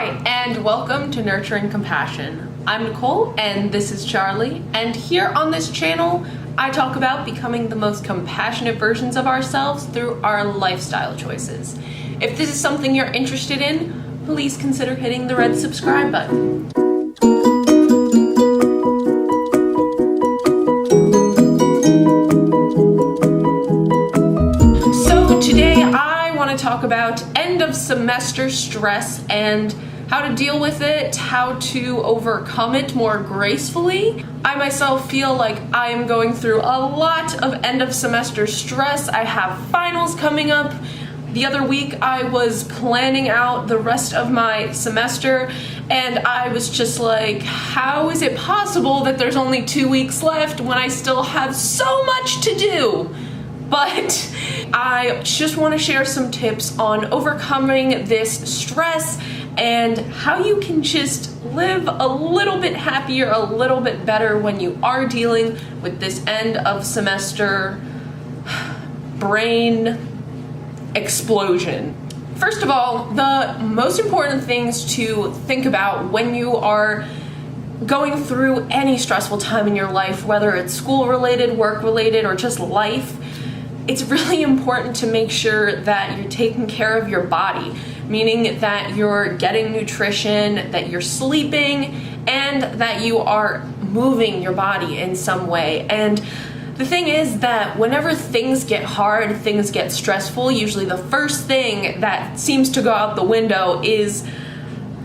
Hi, and welcome to Nurturing Compassion. I'm Nicole, and this is Charlie, and here on this channel, I talk about becoming the most compassionate versions of ourselves through our lifestyle choices. If this is something you're interested in, please consider hitting the red subscribe button. So today I want to talk about end of semester stress and how to deal with it, how to overcome it more gracefully. I myself feel like I am going through a lot of end of semester stress. I have finals coming up. The other week I was planning out the rest of my semester and I was just like, how is it possible that there's only 2 weeks left when I still have so much to do? But I just want to share some tips on overcoming this stress and how you can just live a little bit happier, a little bit better when you are dealing with this end of semester brain explosion. First of all, the most important things to think about when you are going through any stressful time in your life, whether it's school related, work related, or just life, it's really important to make sure that you're taking care of your body, meaning that you're getting nutrition, that you're sleeping, and that you are moving your body in some way. And the thing is that whenever things get hard, things get stressful, usually the first thing that seems to go out the window is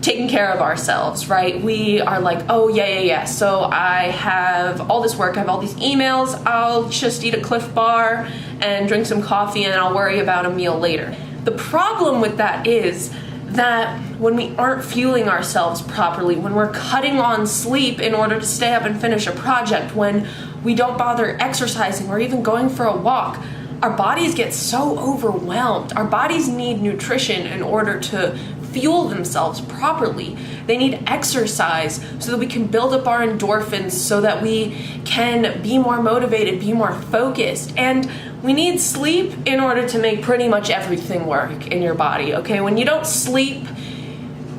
taking care of ourselves, right? We are like, oh yeah. So I have all this work, I have all these emails, I'll just eat a Cliff Bar and drink some coffee and I'll worry about a meal later. The problem with that is that when we aren't fueling ourselves properly, when we're cutting on sleep in order to stay up and finish a project, when we don't bother exercising or even going for a walk, our bodies get so overwhelmed. Our bodies need nutrition in order to fuel themselves properly. They need exercise so that we can build up our endorphins, so that we can be more motivated, be more focused. And we need sleep in order to make pretty much everything work in your body, okay? When you don't sleep,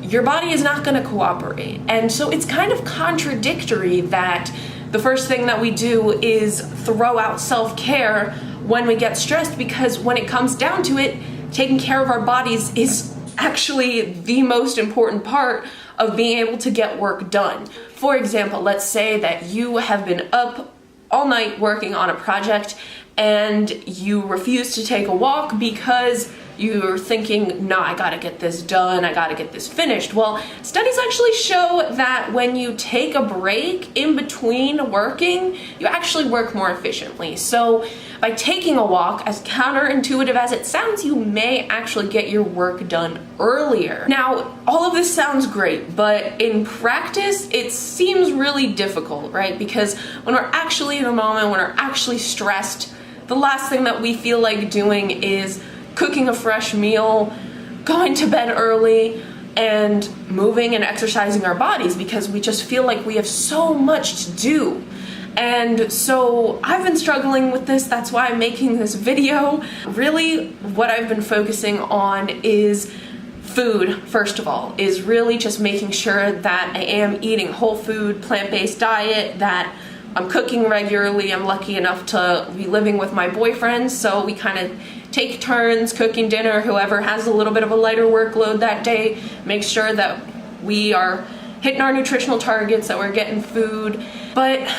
your body is not going to cooperate. And so it's kind of contradictory that the first thing that we do is throw out self-care when we get stressed, because when it comes down to it, taking care of our bodies is actually the most important part of being able to get work done. For example, let's say that you have been up all night working on a project and you refuse to take a walk because you're thinking, no, I gotta get this done, I gotta get this finished. Well, studies actually show that when you take a break in between working, you actually work more efficiently. So by taking a walk, as counterintuitive as it sounds, you may actually get your work done earlier. Now, all of this sounds great, but in practice, it seems really difficult, right? Because when we're actually in a moment, when we're actually stressed, the last thing that we feel like doing is cooking a fresh meal, going to bed early, and moving and exercising our bodies, because we just feel like we have so much to do. And so I've been struggling with this. That's why I'm making this video. Really, what I've been focusing on is food, first of all, is really just making sure that I am eating whole food, plant-based diet, that I'm cooking regularly. I'm lucky enough to be living with my boyfriend, so we kind of take turns cooking dinner. Whoever has a little bit of a lighter workload that day, make sure that we are hitting our nutritional targets, that we're getting food. But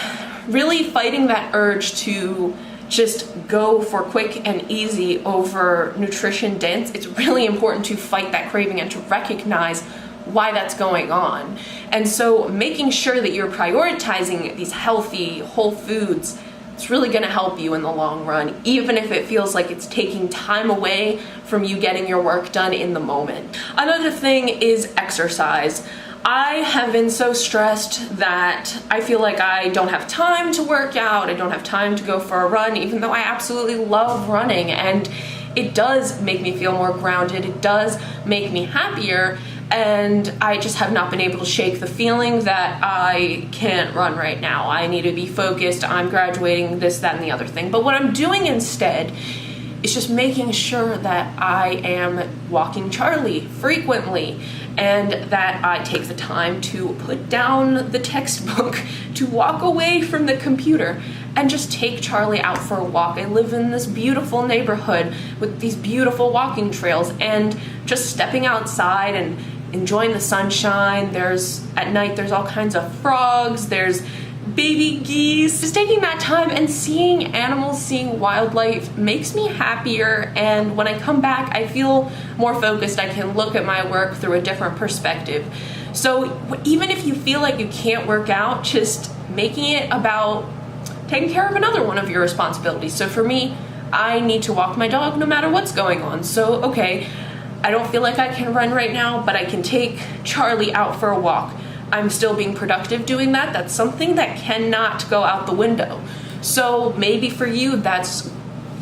really fighting that urge to just go for quick and easy over nutrition dense, it's really important to fight that craving and to recognize why that's going on. And so making sure that you're prioritizing these healthy, whole foods, it's really gonna help you in the long run, even if it feels like it's taking time away from you getting your work done in the moment. Another thing is exercise. I have been so stressed that I feel like I don't have time to work out, I don't have time to go for a run, even though I absolutely love running, and it does make me feel more grounded, it does make me happier, and I just have not been able to shake the feeling that I can't run right now. I need to be focused, I'm graduating, this, that, and the other thing. But what I'm doing instead is just making sure that I am walking Charlie frequently and that I take the time to put down the textbook, to walk away from the computer, and just take Charlie out for a walk. I live in this beautiful neighborhood with these beautiful walking trails, and just stepping outside and enjoying the sunshine. At night there's all kinds of frogs, there's baby geese. Just taking that time and seeing animals, seeing wildlife makes me happier, and when I come back I feel more focused. I can look at my work through a different perspective. So even if you feel like you can't work out, just making it about taking care of another one of your responsibilities. So for me, I need to walk my dog no matter what's going on. So okay, I don't feel like I can run right now, but I can take Charlie out for a walk. I'm still being productive doing that. That's something that cannot go out the window. So maybe for you,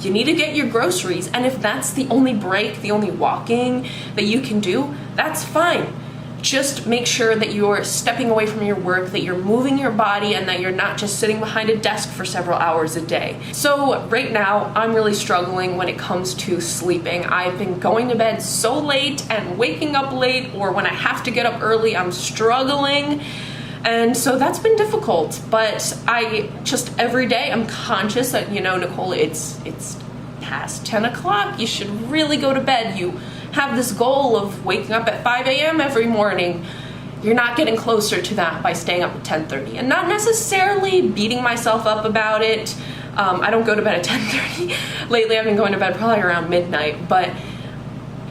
you need to get your groceries. And if that's the only break, the only walking that you can do, that's fine. Just make sure that you're stepping away from your work, that you're moving your body, and that you're not just sitting behind a desk for several hours a day. So right now, I'm really struggling when it comes to sleeping. I've been going to bed so late and waking up late, or when I have to get up early, I'm struggling. And so that's been difficult, but I just every day I'm conscious that, Nicole, it's past 10 o'clock. You should really go to bed. You have this goal of waking up at 5 a.m. every morning. You're not getting closer to that by staying up at 10:30, and not necessarily beating myself up about it. I don't go to bed at 10:30. Lately I've been going to bed probably around midnight, but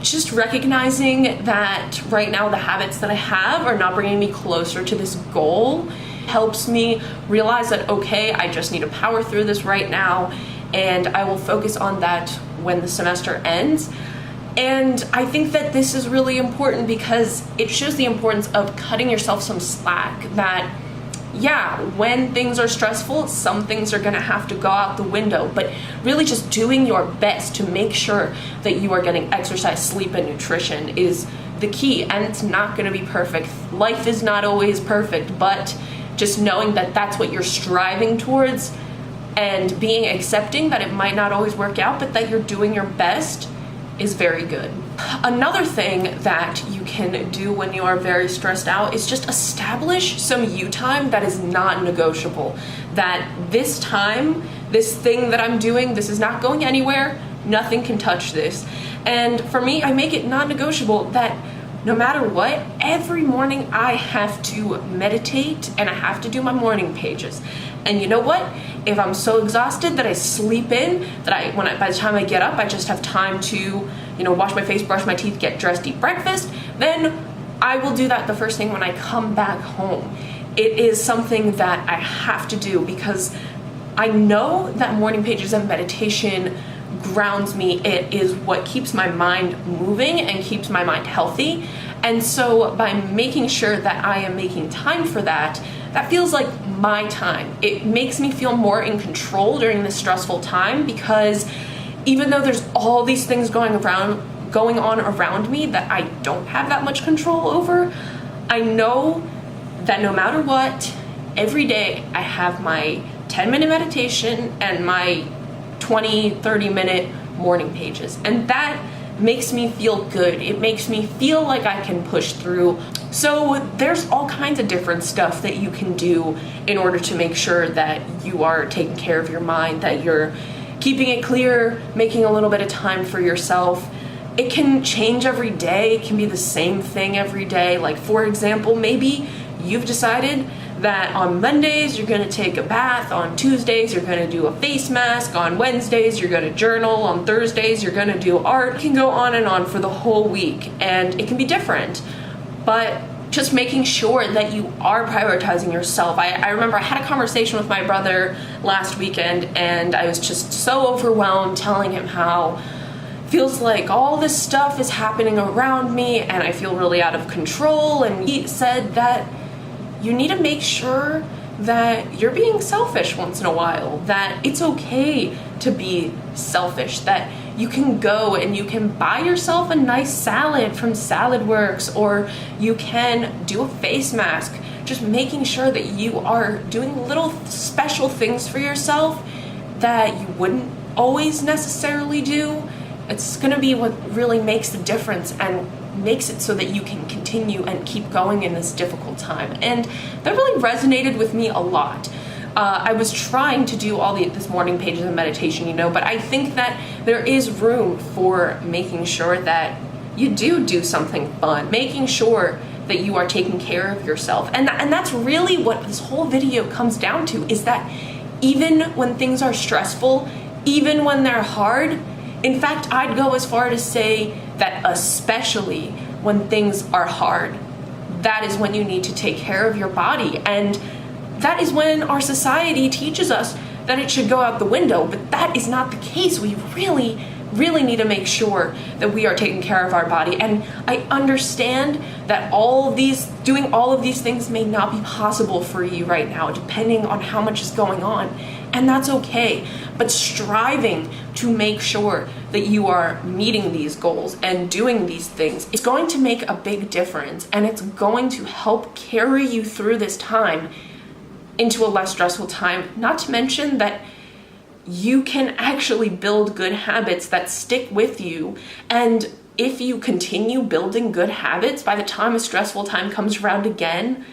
just recognizing that right now the habits that I have are not bringing me closer to this goal helps me realize that, okay, I just need to power through this right now, and I will focus on that when the semester ends. And I think that this is really important because it shows the importance of cutting yourself some slack. That, yeah, when things are stressful, some things are gonna have to go out the window, but really just doing your best to make sure that you are getting exercise, sleep, and nutrition is the key. And it's not gonna be perfect. Life is not always perfect, but just knowing that that's what you're striving towards and being accepting that it might not always work out, but that you're doing your best is very good. Another thing that you can do when you are very stressed out is just establish some you time that is not negotiable. That this time, this thing that I'm doing, this is not going anywhere, nothing can touch this. And for me, I make it non-negotiable that no matter what, every morning I have to meditate and I have to do my morning pages. And you know what? If I'm so exhausted that I sleep in, that by the time I get up, I just have time to, wash my face, brush my teeth, get dressed, eat breakfast, then I will do that the first thing when I come back home. It is something that I have to do because I know that morning pages and meditation grounds me. It is what keeps my mind moving and keeps my mind healthy. And so by making sure that I am making time for that, that feels like my time. It makes me feel more in control during this stressful time because even though there's all these things going on around me that I don't have that much control over, I know that no matter what, every day I have my 10-minute meditation and my 20-30-minute morning pages, and that makes me feel good. It makes me feel like I can push through. So there's all kinds of different stuff that you can do in order to make sure that you are taking care of your mind, that you're keeping it clear, making a little bit of time for yourself. It can change every day. It can be the same thing every day. Like, for example, maybe you've decided that on Mondays you're going to take a bath, on Tuesdays you're going to do a face mask, on Wednesdays you're going to journal, on Thursdays you're going to do art. It can go on and on for the whole week, and it can be different, but just making sure that you are prioritizing yourself. I remember I had a conversation with my brother last weekend, and I was just so overwhelmed, telling him how it feels like all this stuff is happening around me and I feel really out of control. And he said that you need to make sure that you're being selfish once in a while, that it's okay to be selfish, that you can go and you can buy yourself a nice salad from Salad Works, or you can do a face mask. Just making sure that you are doing little special things for yourself that you wouldn't always necessarily do. It's gonna be what really makes the difference and makes it so that you can continue and keep going in this difficult time. And that really resonated with me a lot. I was trying to do all this morning pages of meditation, but I think that there is room for making sure that you do something fun, making sure that you are taking care of yourself. And that's really what this whole video comes down to, is that even when things are stressful, even when they're hard, in fact, I'd go as far to say that especially when things are hard, that is when you need to take care of your body. And that is when our society teaches us that it should go out the window, but that is not the case. We really need to make sure that we are taking care of our body. And I understand that doing all of these things may not be possible for you right now, depending on how much is going on, and that's okay. But striving to make sure that you are meeting these goals and doing these things is going to make a big difference, and it's going to help carry you through this time into a less stressful time. Not to mention that you can actually build good habits that stick with you. And if you continue building good habits, by the time a stressful time comes around again,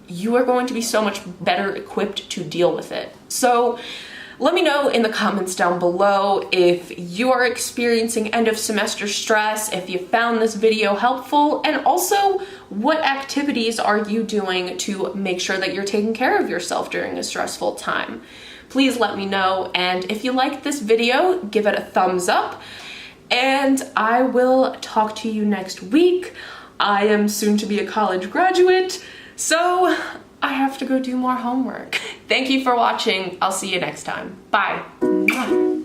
you are going to be so much better equipped to deal with it. So let me know in the comments down below if you are experiencing end of semester stress, if you found this video helpful, and also what activities are you doing to make sure that you're taking care of yourself during a stressful time. Please let me know, and if you liked this video, give it a thumbs up, and I will talk to you next week. I am soon to be a college graduate, so I have to go do more homework. Thank you for watching. I'll see you next time. Bye. Mwah.